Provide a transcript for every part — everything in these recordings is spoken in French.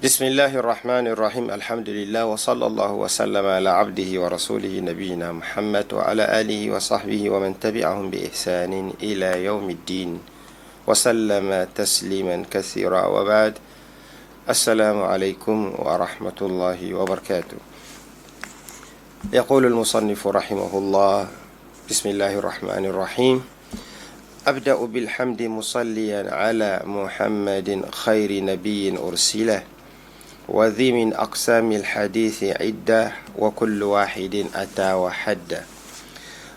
بسم الله الرحمن الرحيم الحمد لله وصلى الله وسلم على عبده ورسوله نبينا محمد وعلى آله وصحبه ومن تبعهم بإحسان إلى يوم الدين وسلم تسليما كثيرا وبعد. السلام عليكم ورحمة الله وبركاته. يقول المصنف رحمه الله: بسم الله الرحمن الرحيم. أبدأ بالحمد مصليا على محمد خير نبي أرسله وذي من أقسام الحديث عدة وكل واحد أتى وحده.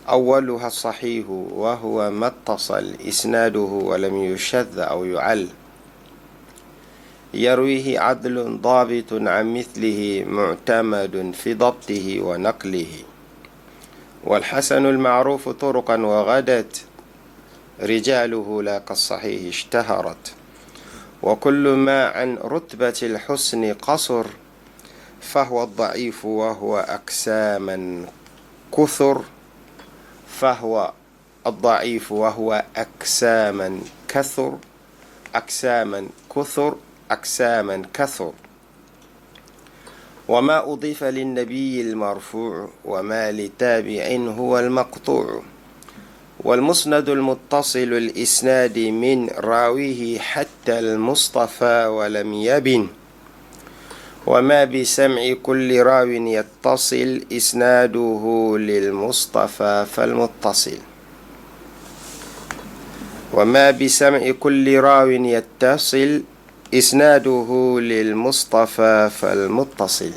أولها الصحيح وهو ما اتصل إسناده ولم يشذ أو يعل، يرويه عدل ضابط عن مثله معتمد في ضبطه ونقله. والحسن المعروف طرقا وغدت رجاله لا كالصحيح اشتهرت. وكل ما عن رتبة الحسن قصر فهو الضعيف وهو أقساما كثر. فهو الضعيف وهو أقساما كثر أقساما كثر. وما أضيف للنبي المرفوع وما لتابع هو المقطوع. والمسند المتصل الإسناد من راويه حتى المصطفى ولم يبن. وما بسمع كل راو يتصل إسناده للمصطفى فالمتصل. وما بسمع كل راو يتصل إسناده للمصطفى فالمتصل.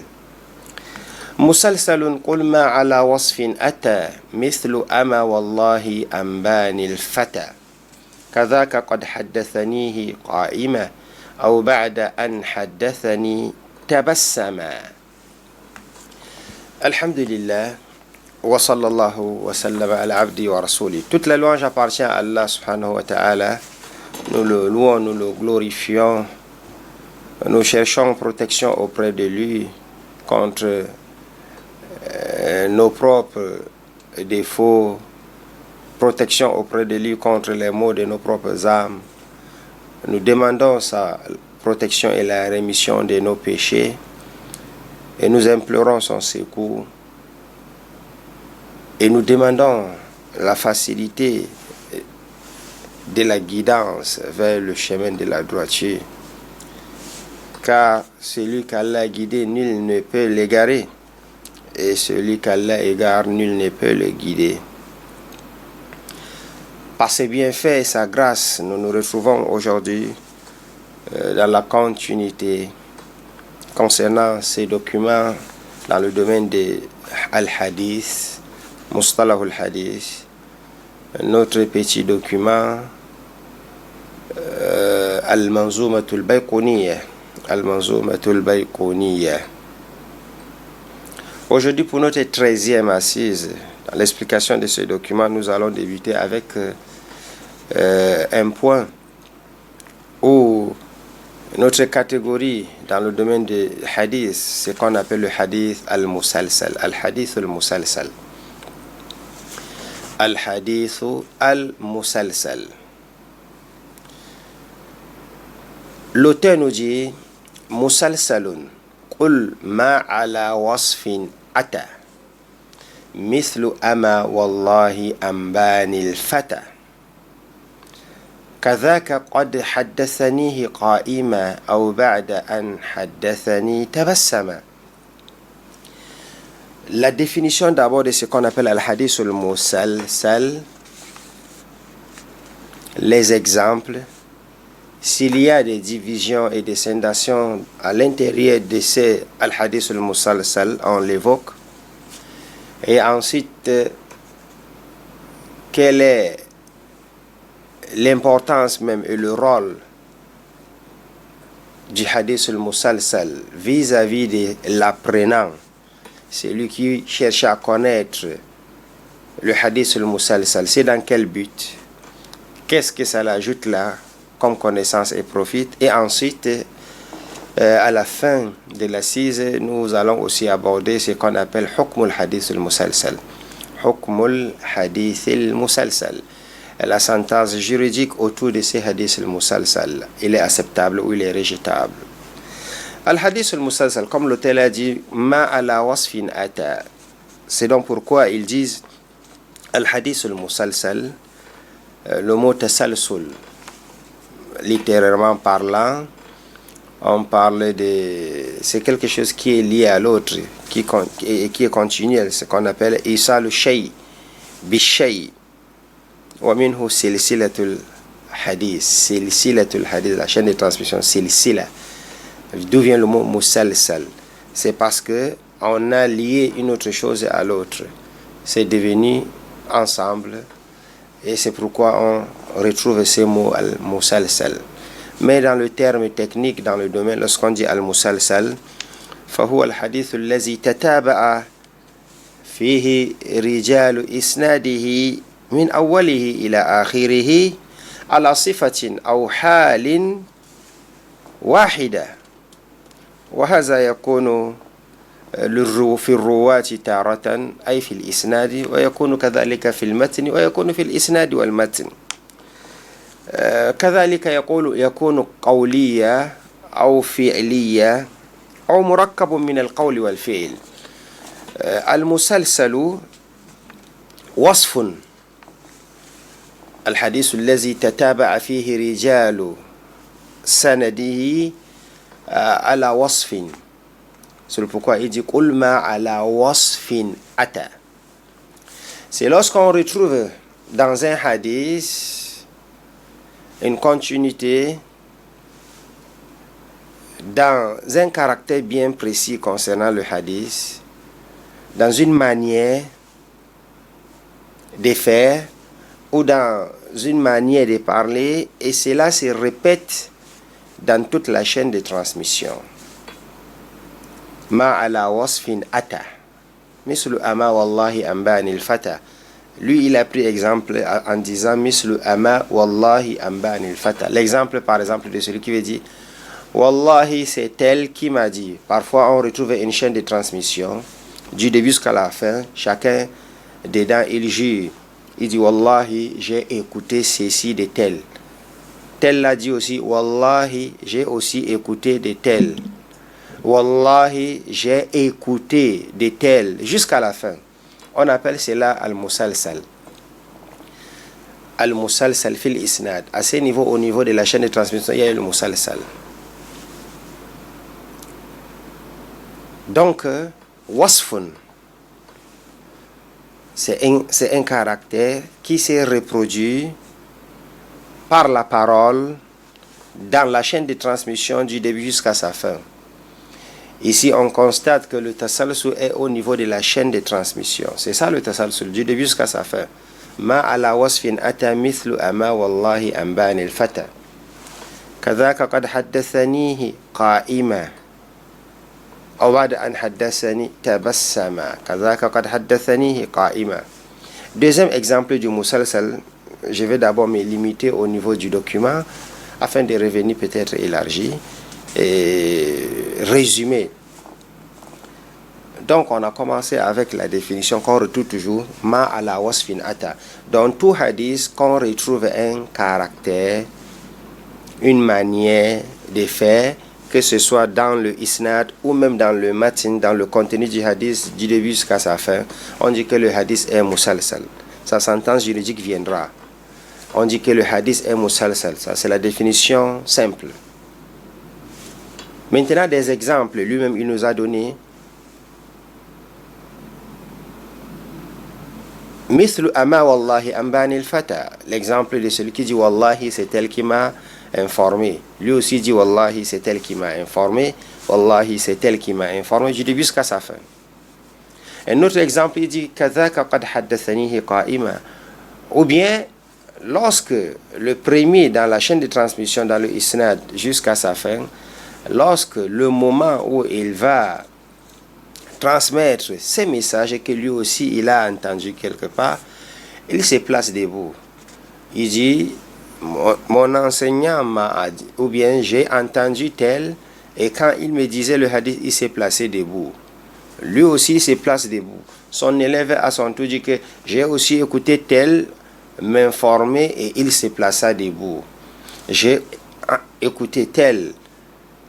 مسلسل قل ما على وصف أتى مثل أما والله أنباني الفتى. كذاك قد حدثنيه قائما أو بعد أن حدثني تبسما. الحمد لله وصلى الله وسلم على عبده ورسوله. Toute la louange appartient à Allah subhanahu wa ta'ala. Nous le louons, nous le glorifions. Nous cherchons protection auprès de lui contre nos propres défauts, protection auprès de lui contre les maux de nos propres âmes. Nous demandons sa protection et la rémission de nos péchés et nous implorons son secours et nous demandons la facilité de la guidance vers le chemin de la droiture, car celui qu'Allah a guidé, nul ne peut l'égarer. Et celui qu'Allah égare, nul ne peut le guider. Par ses bienfaits et sa grâce, nous nous retrouvons aujourd'hui dans la continuité concernant ces documents dans le domaine de Al-Hadith, Mustalah al-Hadith, notre petit document Al-Manzoumatul Bayqouniyya. Al-Manzoumatul Bayqouniyya. Aujourd'hui, pour notre 13e assise, dans l'explication de ce document, nous allons débuter avec un point où notre catégorie dans le domaine du hadith, c'est qu'on appelle le hadith al-musalsal. Al-hadith al-musalsal. Al-hadith al-musalsal. L'auteur nous dit musalsalun qul ma ala wasfin أتى مثل أما والله أنباني الفتى. كذاك قد حدثنيه قائما أو بعد أن حدثني تبسما. La définition d'abord de ce qu'on appelle al-hadith al-musalsal, les exemples, s'il y a des divisions et des scendations à l'intérieur de ces al-hadith al-musalsal, on l'évoque. Et ensuite, quelle est l'importance même et le rôle du hadith al-musalsal vis-à-vis de l'apprenant, celui qui cherche à connaître le hadith al-musalsal, c'est dans quel but? Qu'est-ce que ça l'ajoute là comme connaissance et profite? Et ensuite, à la fin de l'assise, nous allons aussi aborder ce qu'on appelle Hukmul Hadith al-Musalsal. Hukmul Hadith al-Musalsal. La sentence juridique autour de ces hadiths al-Musalsal. Il est acceptable ou il est rejetable. Al-hadith al-musalsal, comme l'auteur a dit, ma ala wasfin ata. C'est donc pourquoi ils disent al-hadith al-musalsal, le mot tasalsul, littérairement parlant, on parle de... C'est quelque chose qui est lié à l'autre, qui est continuel, ce qu'on appelle isal shay bishay. Wa minhu silsilatul hadith. Silsilatul hadith, la chaîne de transmission, silsila. D'où vient le mot musalsal? C'est parce que on a lié une autre chose à l'autre. C'est devenu ensemble. Et c'est pourquoi on retrouve ces mots al-musalsal. Mais dans le terme technique, dans le domaine, lorsqu'on dit al-musalsal, فهو الحديث الذي تتابع فيه رجال إسناده من أوله إلى آخره على صفة أو حال واحدة. وهذا يكون في الرواة تارة أي في الإسناد، ويكون كذلك في المتن، ويكون في الإسناد والمتن. كذلك يكون قولية أو فعلية أو مركب من القول والفعل. المسلسل وصف الحديث الذي تتابع فيه رجال سنده على وصف. C'est pourquoi il dit قل ما على وصف أتى. C'est lorsqu'on retrouve dans un hadith une continuité dans un caractère bien précis concernant le hadith, dans une manière de faire ou dans une manière de parler, et cela se répète dans toute la chaîne de transmission. Ma ala wasfin ata mislu ama wallahi ambani al-fata. Lui, il a pris exemple en disant mislu ama wallahi ambani al-fata. L'exemple, par exemple, de celui qui veut dire wallahi, c'est elle qui m'a dit. Parfois, on retrouve une chaîne de transmission du début jusqu'à la fin. Chacun dedans, il jure. Il dit wallahi, j'ai écouté ceci de tel. Tel l'a dit aussi wallahi, j'ai aussi écouté de tel. Wallahi, j'ai écouté de tel, jusqu'à la fin. On appelle cela al-musalsal. Al-musalsal fil isnad. À ce niveau, au niveau de la chaîne de transmission, il y a le musalsal. Donc, wasfun, c'est un caractère qui s'est reproduit par la parole dans la chaîne de transmission du début jusqu'à sa fin. Ici, on constate que le tasalsul est au niveau de la chaîne de transmission. C'est ça le tasalsul, du début jusqu'à sa fin. Ma ala wasfin ata mithlu ama wallahi ambani al-fata. Kadhaka qad haddathanihi qa'ima. Aw ba'da an haddathani tabassama. Kadhaka qad haddathanihi qa'ima. Deuxième exemple du musalsal, je vais d'abord me limiter au niveau du document afin de revenir peut-être élargi et résumé. Donc on a commencé avec la définition qu'on retrouve toujours ma ala wasfin ata. Dans tout hadith, qu'on retrouve un caractère, une manière de faire, que ce soit dans le isnad ou même dans le matin, dans le contenu du hadith du début jusqu'à sa fin, on dit que le hadith est musalsal. Sa sentence juridique viendra. On dit que le hadith est musalsal. Ça, c'est la définition simple. Maintenant, des exemples, lui-même, il nous a donné. Mithlu ama wallahi ambani al-fata. L'exemple de celui qui dit wallahi, c'est elle qui m'a informé. Lui aussi dit wallahi, c'est elle qui m'a informé. Wallahi, c'est elle qui m'a informé du début jusqu'à sa fin. Un autre exemple, il dit kadhaka qad haddathanihi qa'ima. Ou bien, lorsque le premier dans la chaîne de transmission, dans le isnad jusqu'à sa fin, lorsque le moment où il va transmettre ces messages et que lui aussi il a entendu quelque part, il se place debout. Il dit mon enseignant m'a dit, ou bien j'ai entendu tel, et quand il me disait le hadith, il s'est placé debout. Lui aussi il se place debout. Son élève à son tour dit que j'ai aussi écouté tel m'informer et il se plaça debout. J'ai écouté tel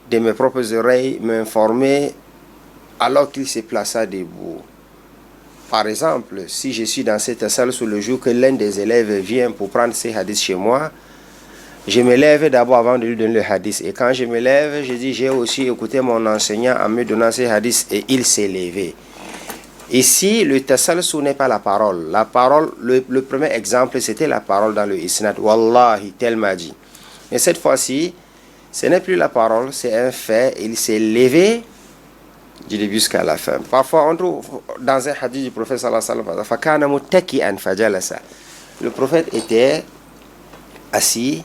de mes propres oreilles, m'informer alors qu'il se plaça debout. Par exemple, si je suis dans cette salle sous le jour que l'un des élèves vient pour prendre ses hadiths chez moi, je me lève d'abord avant de lui donner le hadith. Et quand je me lève, je dis, j'ai aussi écouté mon enseignant en me donnant ses hadiths et il s'est levé. Ici, le tasalsul n'est pas la parole. La parole, le premier exemple, c'était la parole dans le isnad. Wallahi, tel m'a dit. Mais cette fois-ci, ce n'est plus la parole, c'est un fait. Il s'est levé du début jusqu'à la fin. Parfois, on trouve dans un hadith du prophète sallallahu alayhi wa sallam, le prophète était assis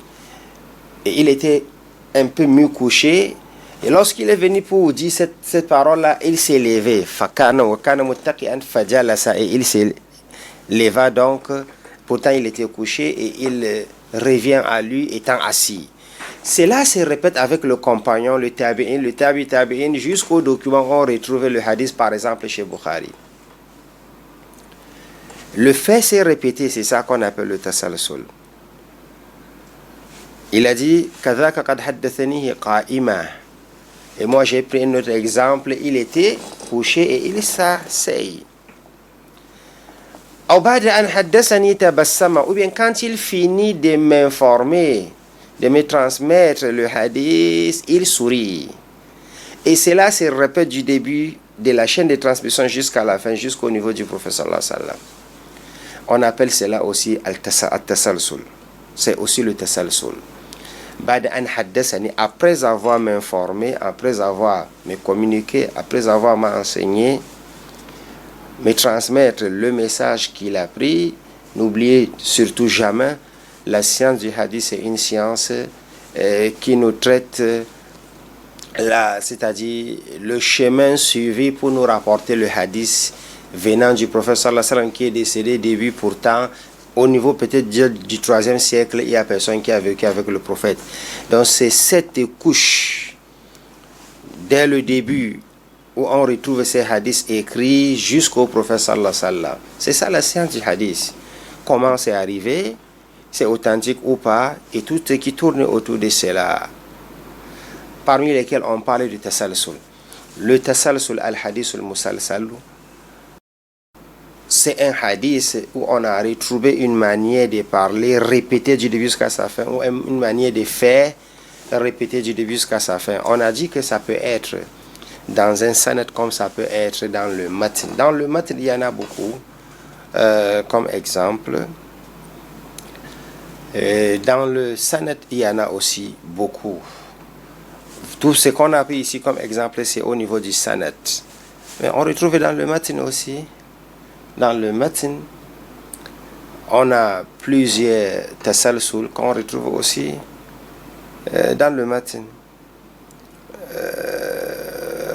et il était un peu mieux couché. Et lorsqu'il est venu pour dire cette parole-là, il s'est levé. Et il s'est levé donc. Pourtant, il était couché et il revient à lui étant assis. Cela se répète avec le compagnon, le tabi'in, jusqu'au document où on retrouve le hadith, par exemple, chez Bukhari. Le fait s'est répété, c'est ça qu'on appelle le tasalsul. Il a dit, كذاك قد حدثني قائما. Et moi j'ai pris un autre exemple, il était couché et il s'asseye. Ou bien quand il finit de m'informer, de me transmettre le hadith, il sourit. Et cela se répète du début de la chaîne de transmission jusqu'à la fin, jusqu'au niveau du prophète sallallahu alayhi wa sallam. On appelle cela aussi al-tasalsul. C'est aussi le tasalsul. Après avoir m'informé, après avoir me communiqué, après avoir m'enseigné, me transmettre le message qu'il a pris, n'oubliez surtout jamais, la science du hadith, c'est une science qui nous traite, c'est-à-dire le chemin suivi pour nous rapporter le hadith venant du prophète sallallahu alayhi wa sallam qui est décédé début pourtant. Au niveau peut-être du 3e siècle, il y a personne qui a vécu avec le prophète. Donc c'est cette couche, dès le début, où on retrouve ces hadiths écrits jusqu'au prophète sallallahu alayhi wa sallam. C'est ça la science du hadith. Comment c'est arrivé, c'est authentique ou pas, et tout ce qui tourne autour de cela. Parmi lesquels on parle du tasalsul. Le tasalsul al-hadith al-musalsal, c'est un hadith où on a retrouvé une manière de parler répétée du début jusqu'à sa fin, ou une manière de faire répétée du début jusqu'à sa fin. On a dit que ça peut être dans un sanad comme ça peut être dans le matn. Dans le matn, il y en a beaucoup, comme exemple. Dans le sanad, il y en a aussi beaucoup. Tout ce qu'on a pris ici comme exemple, c'est au niveau du sanad. Mais on retrouve dans le matn aussi. Dans le matn, on a plusieurs tasalsul qu'on retrouve aussi dans le matn.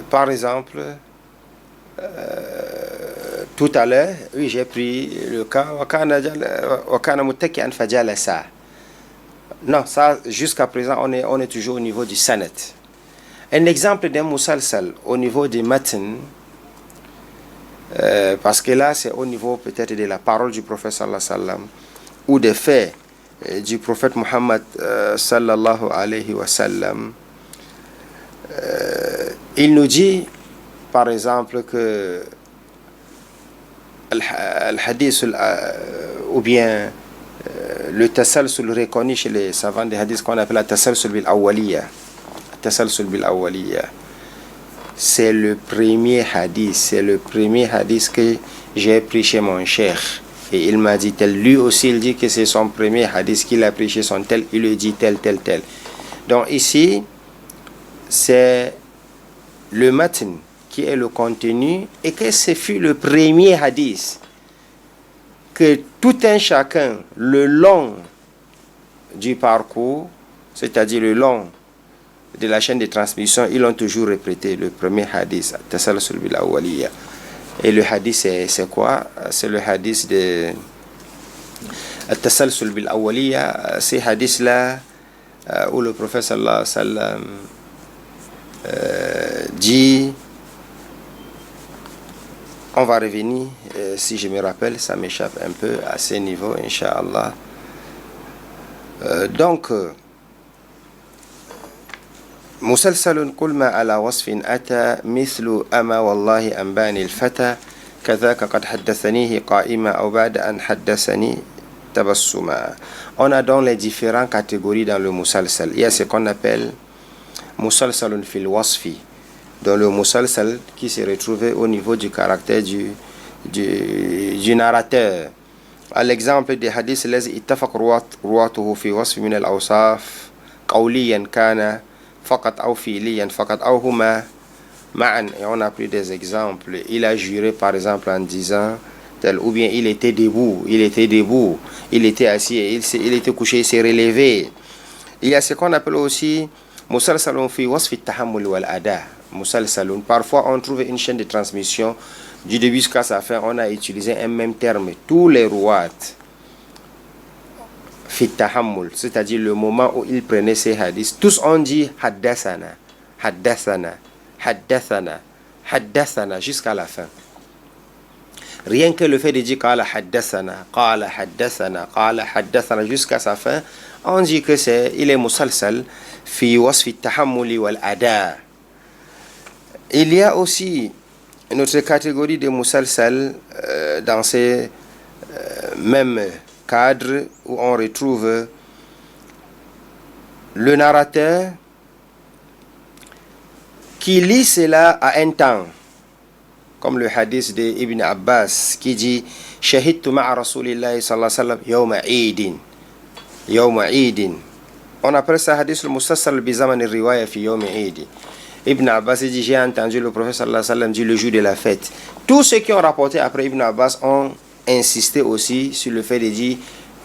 Par exemple, tout à l'heure, oui, j'ai pris le cas wakana muttaki'an fajalasa. Non, ça, jusqu'à présent, on est toujours au niveau du sanad. Un exemple d'un musalsal au niveau du matn, parce que là c'est au niveau peut-être de la parole du prophète sallallahu alayhi wa sallam ou des faits du prophète Muhammad sallallahu alayhi wa sallam. Il nous dit par exemple que al-hadith ou bien le tasalsul reconnu chez les savants des hadiths qu'on appelle la tasalsul bil awwaliya. Tasalsul bil awwaliya, c'est le premier hadith que j'ai pris chez mon cheikh. Et il m'a dit tel. Lui aussi, il dit que c'est son premier hadith qu'il a pris chez son tel. Il lui dit tel. Donc ici, c'est le matn qui est le contenu et que ce fut le premier hadith que tout un chacun, le long du parcours, c'est-à-dire le long de la chaîne de transmission, ils ont toujours répété le premier hadith, tasalsul bil awwaliya. Et le hadith c'est quoi? C'est le hadith de tasalsul bil awwaliya. Ces hadiths là où le prophète sallallahu alayhi wa sallam dit, on va revenir si je me rappelle, ça m'échappe un peu à ce niveau, Inch'Allah. مسلسل كل ما على وصف أتى مثل أما والله أنباني الفتى كذاك قد حدثنيه قائما أو بعد أن حدثني tabassuma. On a donc les différentes catégories dans le musalsal. Il y a ce qu'on appelle musalsalun fil wasfi, dans le musalsal qui se retrouve au niveau du caractère du narrateur. À l'exemple des hadiths الذي اتفق رواته في وصف من الأوصاف قوليا كان فقط أو فعليا فقط أو هما معا. Et on a pris des exemples. Il a juré par exemple en disant tel, ou bien il était debout, il était assis, il était couché, il s'est relevé. Il y a ce qu'on appelle aussi musalsalun fi wasfi tahammul wal ada. Musalsalun, parfois on trouve une chaîne de transmission du début jusqu'à sa fin, on a utilisé un même terme. Tous les ruwat fi tahammul, c'est-à-dire le moment où ils prenaient ces hadiths, tous ont dit haddathana, haddathana, haddathana, haddathana jusqu'à la fin. Rien que le fait de dire qala haddathana, qala haddathana, qala haddathana jusqu'à sa fin, on dit que il est musalsal fi wasfi tahammuli wal ada. Il y a aussi une autre catégorie de musalsal dans ces mêmes cadres où on retrouve le narrateur qui lit cela à un temps, comme le hadith de Ibn Abbas qui dit shahidtu ma'a rasulillahi sallallahu alayhi wa sallam yawma idin. On appelle ça hadith al-musalsal bi zaman al-riwaya fi yawma idin. Ibn Abbas dit j'ai entendu le prophète sallallahu alayhi wa sallam dire le jour de la fête. Tous ceux qui ont rapporté après Ibn Abbas ont insisté aussi sur le fait de dire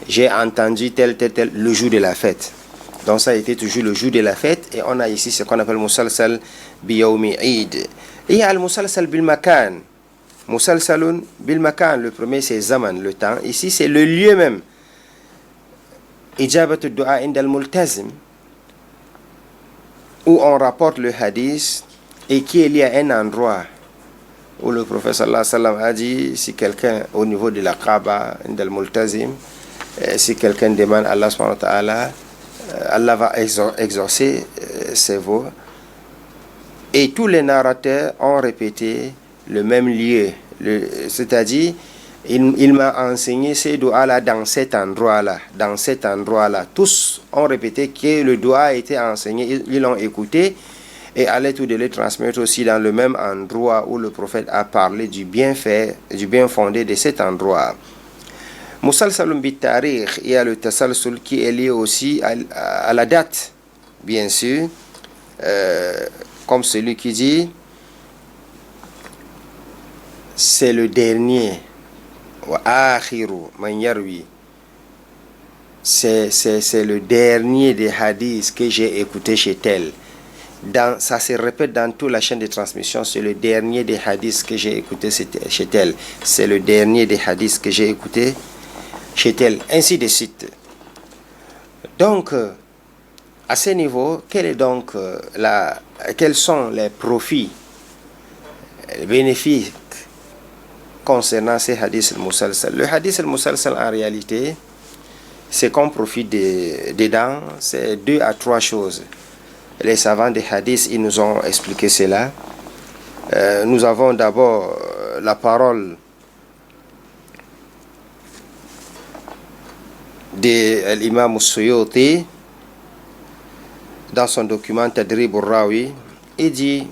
j'ai entendu tel le jour de la fête. Donc ça a été toujours le jour de la fête. Et on a ici ce qu'on appelle musalsal bi yawmi id. Il y a le musalsal bil makan. Musalsalun bil makan, le premier c'est zaman, le temps. Ici c'est le lieu même. Ijabatu du'a inda al-multazim, où on rapporte le hadith et qu'il y a un endroit où le prophète sallallahu alayhi wa sallam a dit si quelqu'un au niveau de la Kaaba, inda al-multazim, si quelqu'un demande à Allah subhanahu wa ta'ala, Allah va exaucer ses vœux. Et tous les narrateurs ont répété le même lieu, c'est-à-dire il m'a enseigné ces doigts-là dans cet endroit-là, dans cet endroit-là. Tous ont répété que le doigt a été enseigné, ils l'ont écouté et allaient tout de les transmettre aussi dans le même endroit où le prophète a parlé du bienfait, du bien fondé de cet endroit. Musalsalun bit tarikh, il y a le tasalsul qui est lié aussi à la date, bien sûr, comme celui qui dit c'est le dernier. C'est le dernier des hadiths que j'ai écouté chez tel. Ça se répète dans toute la chaîne de transmission. C'est le dernier des hadiths que j'ai écouté chez tel. C'est le dernier des hadiths que j'ai écouté chez tel. Ainsi de suite. Donc, à ce niveau, quels sont les profits, les bénéfices concernant ces hadiths al-musalsal? Le hadith al-musalsal en réalité, c'est qu'on profite dedans, c'est 2 à 3 choses. Les savants des hadiths, ils nous ont expliqué cela. Nous avons d'abord la parole de l'imam Suyuti dans son document Tadrib al-Rawi. Il dit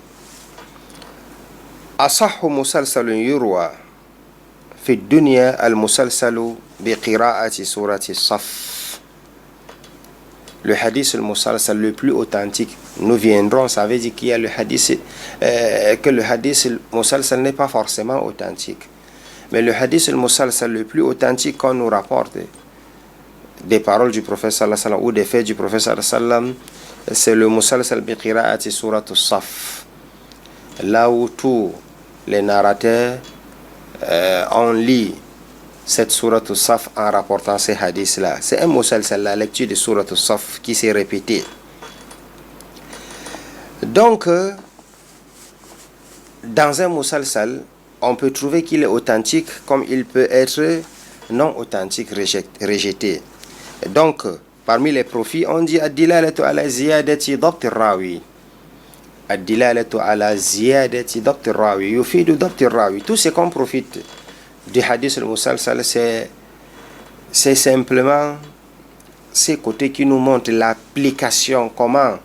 asahhu musalsalun yurwa في الدنيا المسلسل بقراءة سورة الصف. Le hadith al-musalsal le plus authentique, nous viendrons, ça veut dire qu'il y a le hadith, que le hadith al-musalsal n'est pas forcément authentique. Mais le hadith al-musalsal le plus authentique qu'on nous rapporte des paroles du prophète sallallahu alayhi wa sallam ou des faits du prophète sallallahu alayhi wa sallam, c'est le musalsal biqiraati surat al-Saf. Là où tous les narrateurs on lit cette sourate al-Saf en rapportant ces hadiths-là. C'est un musalsal, la lecture de sourate al-Saf qui s'est répétée. Donc, dans un musalsal, on peut trouver qu'il est authentique comme il peut être non authentique, rejeté. Donc, parmi les profits, on dit ad-dilalatu ala ziyadati dabt ar-rawi. الدلالة على زيادة ضبط الراوي يفيد ضبط الراوي. Tout ce qu'on profite du hadith al-musalsal, c'est simplement ces côtés qui nous montrent l'application, comment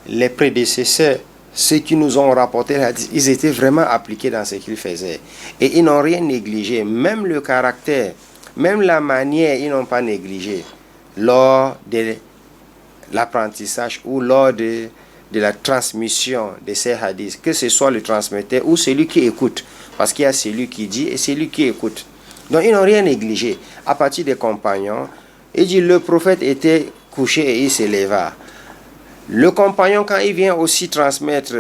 les prédécesseurs, ceux qui nous ont rapporté le hadith, ils étaient vraiment appliqués dans ce qu'ils faisaient. Et ils n'ont rien négligé, même le caractère, même la manière, ils n'ont pas négligé lors de l'apprentissage ou lors de la transmission de ces hadiths, que ce soit le transmetteur ou celui qui écoute, parce qu'il y a celui qui dit et celui qui écoute. Donc ils n'ont rien négligé. À partir des compagnons, il dit le prophète était couché et il se leva. Le compagnon, quand il vient aussi transmettre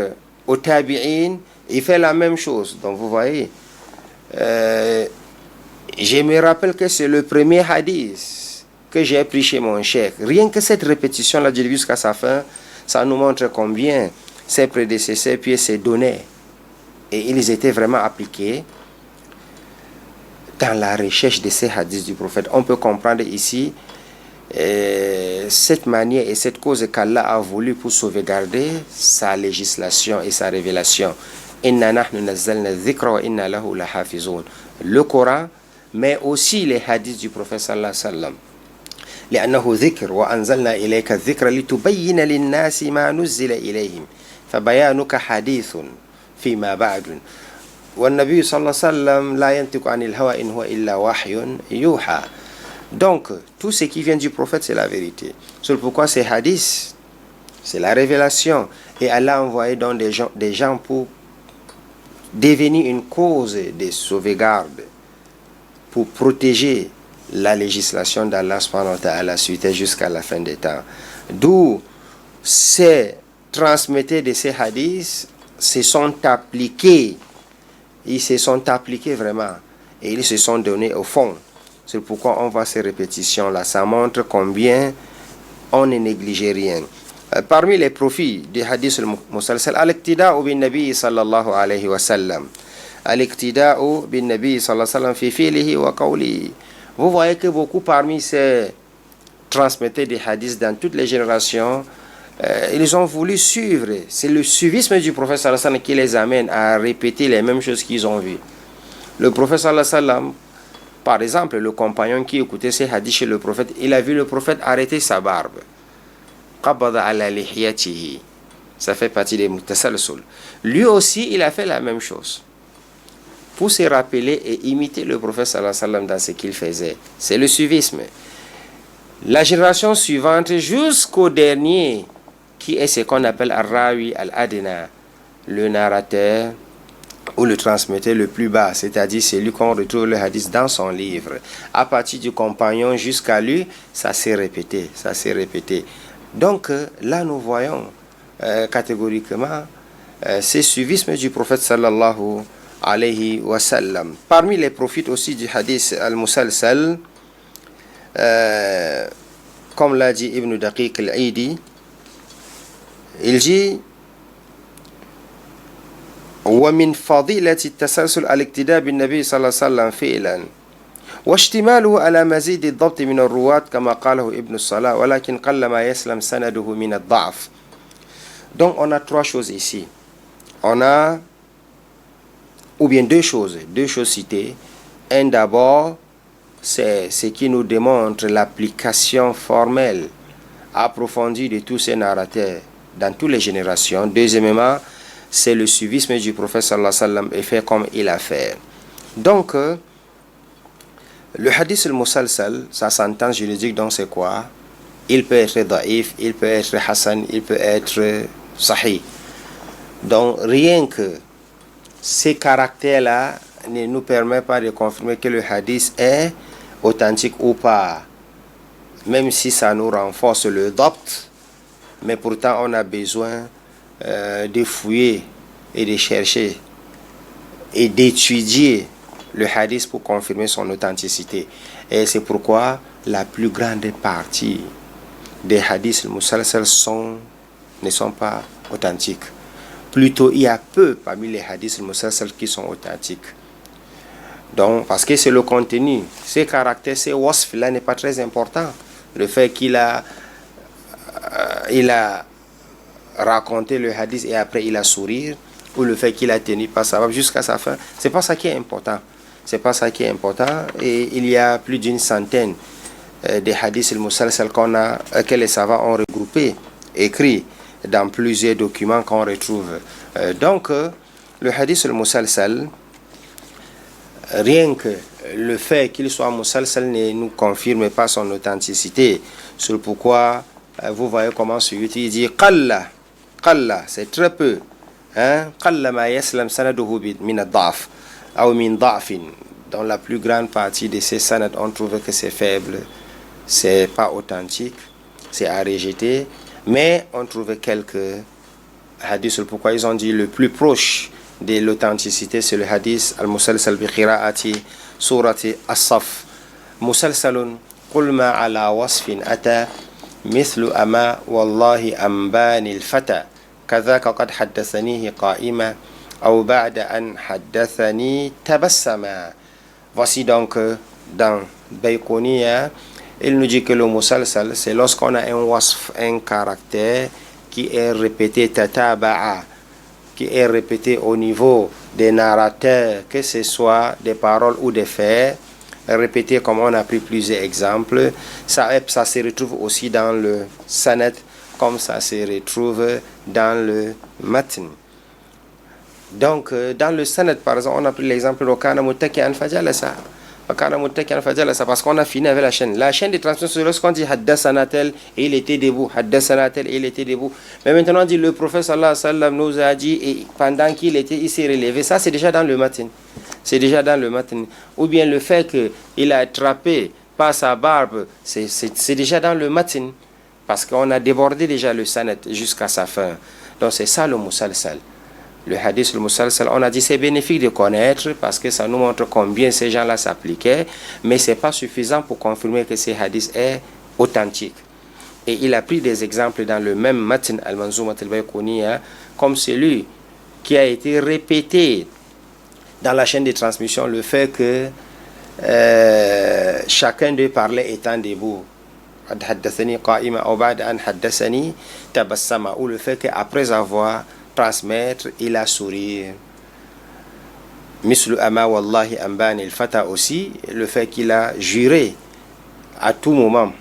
au tabi'in, il fait la même chose. Donc vous voyez, je me rappelle que c'est le premier hadith que j'ai pris chez mon cheikh. Rien que cette répétition-là, j'ai vu jusqu'à sa fin, ça nous montre combien ses prédécesseurs puis se donnaient. Et ils étaient vraiment appliqués dans la recherche de ces hadiths du prophète. On peut comprendre ici cette manière et cette cause qu'Allah a voulu pour sauvegarder sa législation et sa révélation. Inna nahnu nazzalna dhikra wa inna lahu lahafizun. Le Coran, mais aussi les hadiths du prophète sallallahu alayhi wa sallam. لأنه ذكر وأنزلنا إليك الذكر لتبين للناس ما نزل إليهم فبيانك حديث فيما بعد والنبي صلى الله عليه وسلم لا ينطق عن الهوى إن هو إلا وحي يوحى. Donc tout ce qui vient du prophète c'est la vérité. C'est pourquoi ces hadiths c'est la révélation et Allah a envoyé donc des gens pour devenir une cause de sauvegarde, pour protéger la législation d'Allah subhanahu wa ta'ala suite jusqu'à la fin des temps. D'où ces transmetteurs de ces hadiths se sont appliqués. Ils se sont appliqués vraiment. Et ils se sont donnés au fond. C'est pourquoi on voit ces répétitions-là. Ça montre combien on ne négligeait rien. Parmi les profits du hadith al-musalsal, al-iqtida'u bin nabi sallallahu alayhi wa sallam. Al-iqtida'u bin nabi sallallahu alayhi wa sallam fi fi'lihi wa qawlihi. Vous voyez que beaucoup parmi ces transmetteurs des hadiths dans toutes les générations, ils ont voulu suivre. C'est le suivisme du prophète sallallahu alayhi wa sallam qui les amène à répéter les mêmes choses qu'ils ont vues. Le prophète sallallahu alayhi wa sallam, par exemple, le compagnon qui écoutait ces hadiths chez le prophète, il a vu le prophète arrêter sa barbe. Qabada ala lihiyatihi. Ça fait partie des mutasalsul. Lui aussi, il a fait la même chose. Pour se rappeler et imiter le prophète sallallahu alayhi wa sallam dans ce qu'il faisait. C'est le suivisme. La génération suivante jusqu'au dernier, qui est ce qu'on appelle Ar-Rawi al-Adna, le narrateur ou le transmetteur le plus bas, c'est-à-dire celui qu'on retrouve le hadith dans son livre. À partir du compagnon jusqu'à lui, ça s'est répété, ça s'est répété. Donc là, nous voyons catégoriquement ce suivisme du prophète sallallahu alayhi wa sallam. Parmi les profits aussi du hadith al-musalsal, comme l'a dit Ibn Daqiq al-Aidi, il dit ومن فضيلة التسلسل الاقتداء بالنبي صلى الله عليه وسلم فعلا واشتماله على مزيد الضبط من الرواة كما قاله ابن الصلاة ولكن قل ما يسلم سنده من الضعف. Donc on a trois choses ici. On a ou bien deux choses citées. Un d'abord, c'est ce qui nous démontre l'application formelle approfondie de tous ces narrateurs dans toutes les générations. Deuxièmement, c'est le suivisme du prophète sallallahu alayhi wa sallam et fait comme il a fait. Donc, le hadith al-musalsal, sa sentence juridique, donc c'est quoi? Il peut être daïf, il peut être hassan, il peut être sahih. Donc, rien que ces caractères-là ne nous permettent pas de confirmer que le hadith est authentique ou pas. Même si ça nous renforce le dabt, mais pourtant on a besoin de fouiller et de chercher et d'étudier le hadith pour confirmer son authenticité. Et c'est pourquoi la plus grande partie des hadiths musalsal ne sont pas authentiques. Plutôt, il y a peu parmi les hadiths musalsal qui sont authentiques. Donc, parce que c'est le contenu, ces caractères, ces wasf-là n'est pas très important. Le fait qu'il a raconter le hadith et après il a souri, ou le fait qu'il a tenu par sa barbe jusqu'à sa fin. C'est pas ça qui est important. C'est pas ça qui est important. Et il y a plus d'une centaine des hadiths al-musalsal que les savants ont regroupés, écrits dans plusieurs documents qu'on retrouve. Donc, le hadith al-musalsal, rien que le fait qu'il soit musalsal ne nous confirme pas son authenticité. C'est pourquoi vous voyez comment sur YouTube il dit qalla, qalla, c'est très peu. Qalla ma yaslam sanaduhu min ad-da'f ou min da'fin. Dans la plus grande partie de ces sanad, on trouve que c'est faible, c'est pas authentique, c'est à rejeter. Mais on trouve quelques hadiths. Pourquoi ils ont dit le plus proche de l'authenticité, c'est le hadith al-musalsal bi qira'ati surati as-saf. Musalsalun qul ma ala wasfin ata مثل أما والله أنباني الفتى كذاك قد حدثنيه قائما أو بعد أن حدثني تبسما. Voici donc dans Baykounia, il nous dit que le musalsal, c'est lorsqu'on a un wasf, un caractère qui est répété tataba'a, qui est répété au niveau des narrateurs, que ce soit des paroles ou des faits, répété comme on a pris plusieurs exemples. Ça se retrouve aussi dans le sanad, comme ça se retrouve dans le matn. Donc dans le sanad par exemple, on a pris l'exemple de kana muttaki'an fajalasa. Kana muttaki'an fajalasa, parce qu'on a fini avec la chaîne. La chaîne de transmission, c'est lorsqu'on dit haddathana tel et il était debout, haddathana tel et il était debout. Mais maintenant on dit le prophète sallallahu alayhi wa sallam nous a dit et pendant qu'il était, il s'est relevé. Ça c'est déjà dans le matin. C'est déjà dans le matin. Ou bien le fait qu'il a attrapé par sa barbe, c'est déjà dans le matin. Parce qu'on a débordé déjà le sanad jusqu'à sa fin. Donc c'est ça le musalsal. Le hadith, le musalsal, on a dit c'est bénéfique de connaître parce que ça nous montre combien ces gens-là s'appliquaient. Mais ce n'est pas suffisant pour confirmer que ce hadith est authentique. Et il a pris des exemples dans le même matin al-Manzoumat al-Baykounia, comme celui qui a été répété dans la chaîne de transmission, le fait que chacun d'eux parlait étant debout, ou le fait qu'après avoir transmettre, il a souri. Mislu ama wallahi ambani al-fata aussi, le fait qu'il a juré à tout moment,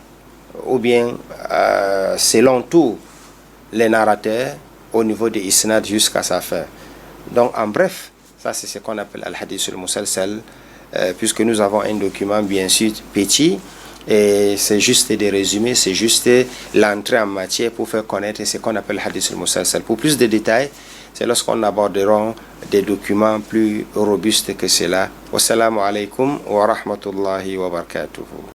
ou bien selon tous les narrateurs au niveau de isnad jusqu'à sa fin. Donc en bref, ça c'est ce qu'on appelle al-hadith al-musalsal, puisque nous avons un document bien sûr petit, et c'est juste des résumés, c'est juste l'entrée en matière pour faire connaître ce qu'on appelle al-hadith al-musalsal. Pour plus de détails, c'est lorsqu'on abordera des documents plus robustes que cela. Wassalamu alaikum wa rahmatullahi wa barakatuhu.